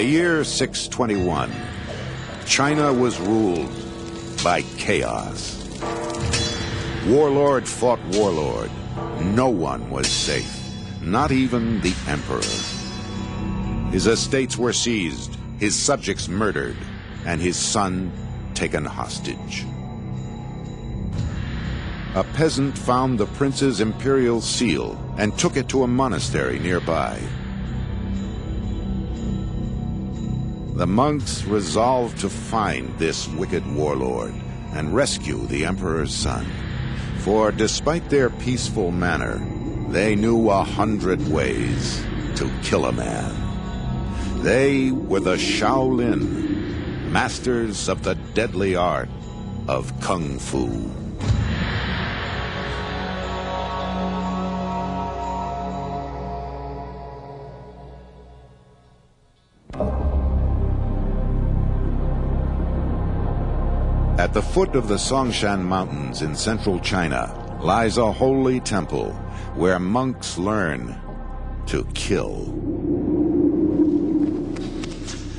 the year 621, China was ruled by chaos. Warlord fought warlord. No one was safe, not even the emperor. His estates were seized, his subjects murdered, and his son taken hostage. A peasant found the prince's imperial seal and took it to a monastery nearby. The monks resolved to find this wicked warlord and rescue the emperor's son. For despite their peaceful manner, they knew 100 ways to kill a man. They were the Shaolin, masters of the deadly art of Kung Fu. At the foot of the Songshan Mountains in central China lies a holy temple where monks learn to kill.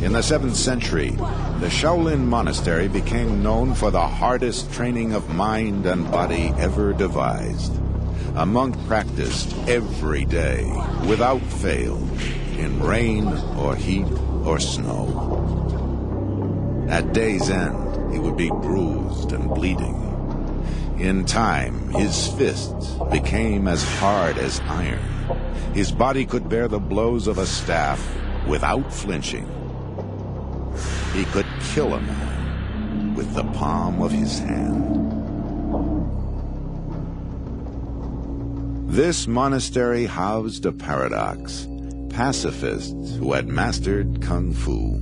In the 7th century, the Shaolin Monastery became known for the hardest training of mind and body ever devised. A monk practiced every day, without fail, in rain or heat or snow. At day's end, he would be bruised and bleeding. In time, his fists became as hard as iron. His body could bear the blows of a staff without flinching. He could kill a man with the palm of his hand. This monastery housed a paradox: pacifists who had mastered Kung Fu.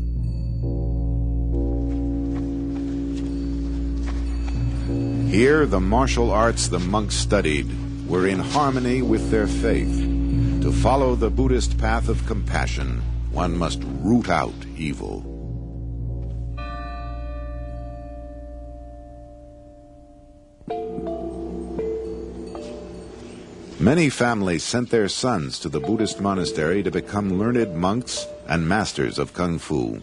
Here, the martial arts the monks studied were in harmony with their faith. To follow the Buddhist path of compassion, one must root out evil. Many families sent their sons to the Buddhist monastery to become learned monks and masters of Kung Fu.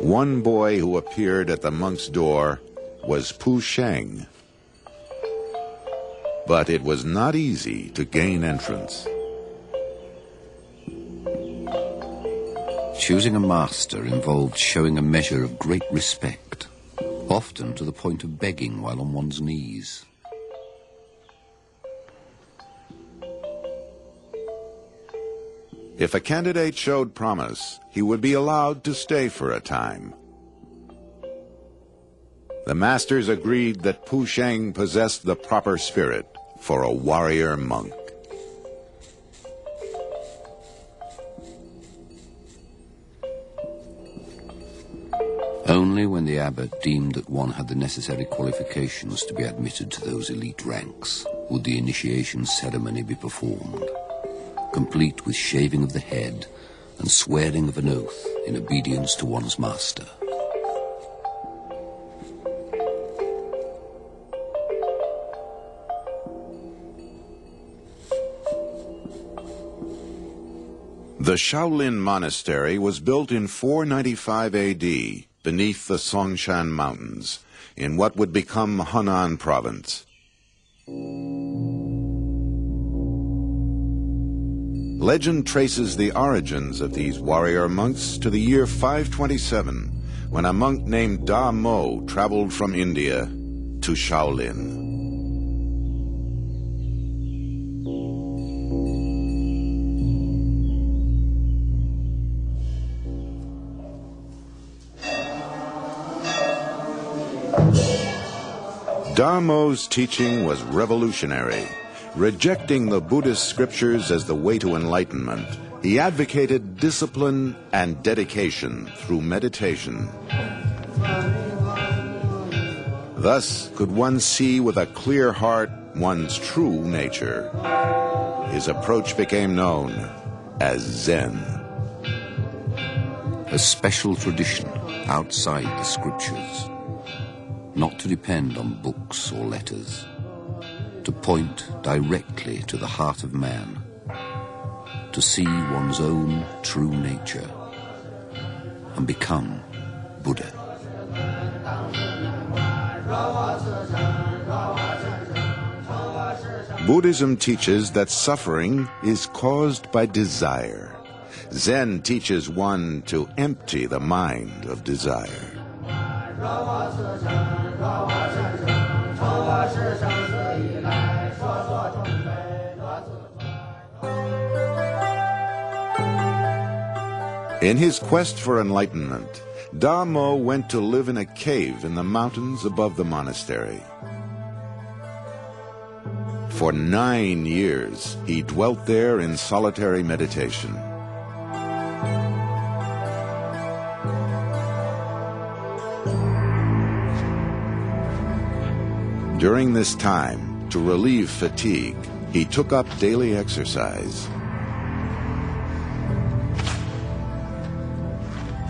One boy who appeared at the monk's door was Pu Sheng. But it was not easy to gain entrance. Choosing a master involved showing a measure of great respect, often to the point of begging while on one's knees. If a candidate showed promise, he would be allowed to stay for a time. The masters agreed that Pu Sheng possessed the proper spirit for a warrior monk. Only when the abbot deemed that one had the necessary qualifications to be admitted to those elite ranks would the initiation ceremony be performed, complete with shaving of the head and swearing of an oath in obedience to one's master. The Shaolin Monastery was built in 495 AD beneath the Songshan Mountains in what would become Henan Province. Legend traces the origins of these warrior monks to the year 527, when a monk named Da Mo traveled from India to Shaolin. Da Mo's teaching was revolutionary. Rejecting the Buddhist scriptures as the way to enlightenment, he advocated discipline and dedication through meditation. Thus could one see with a clear heart one's true nature. His approach became known as Zen. A special tradition outside the scriptures. Not to depend on books or letters. To point directly to the heart of man, to see one's own true nature and become Buddha. Buddhism teaches that suffering is caused by desire. Zen teaches one to empty the mind of desire. In his quest for enlightenment, Damo went to live in a cave in the mountains above the monastery. For 9 years, he dwelt there in solitary meditation. During this time, to relieve fatigue, he took up daily exercise.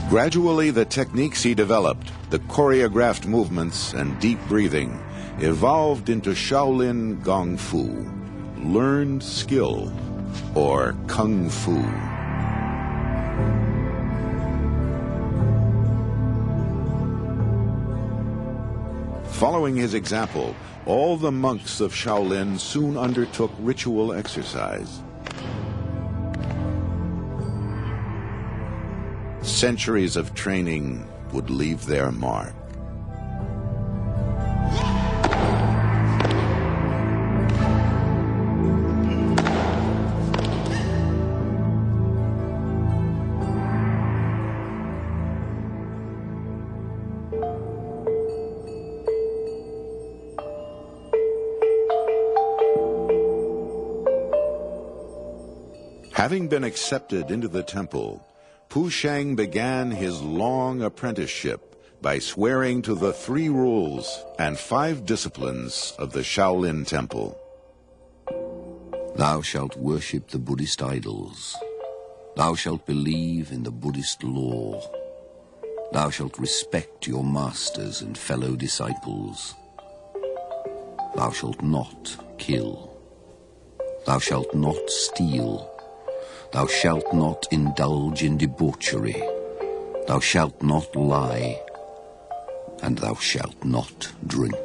Gradually, the techniques he developed, the choreographed movements and deep breathing, evolved into Shaolin Gong Fu, learned skill, or Kung Fu. Following his example, all the monks of Shaolin soon undertook ritual exercise. Centuries of training would leave their mark. Having been accepted into the temple, Pu Sheng began his long apprenticeship by swearing to the 3 rules and 5 disciplines of the Shaolin Temple. Thou shalt worship the Buddhist idols. Thou shalt believe in the Buddhist law. Thou shalt respect your masters and fellow disciples. Thou shalt not kill. Thou shalt not steal. Thou shalt not indulge in debauchery. Thou shalt not lie. And thou shalt not drink.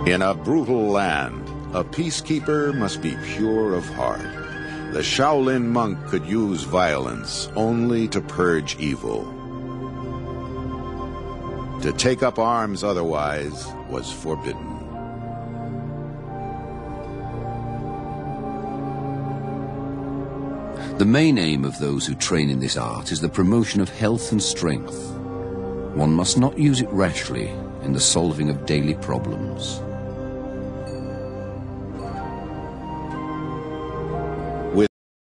In a brutal land, a peacekeeper must be pure of heart. The Shaolin monk could use violence only to purge evil. To take up arms otherwise was forbidden. The main aim of those who train in this art is the promotion of health and strength. One must not use it rashly in the solving of daily problems.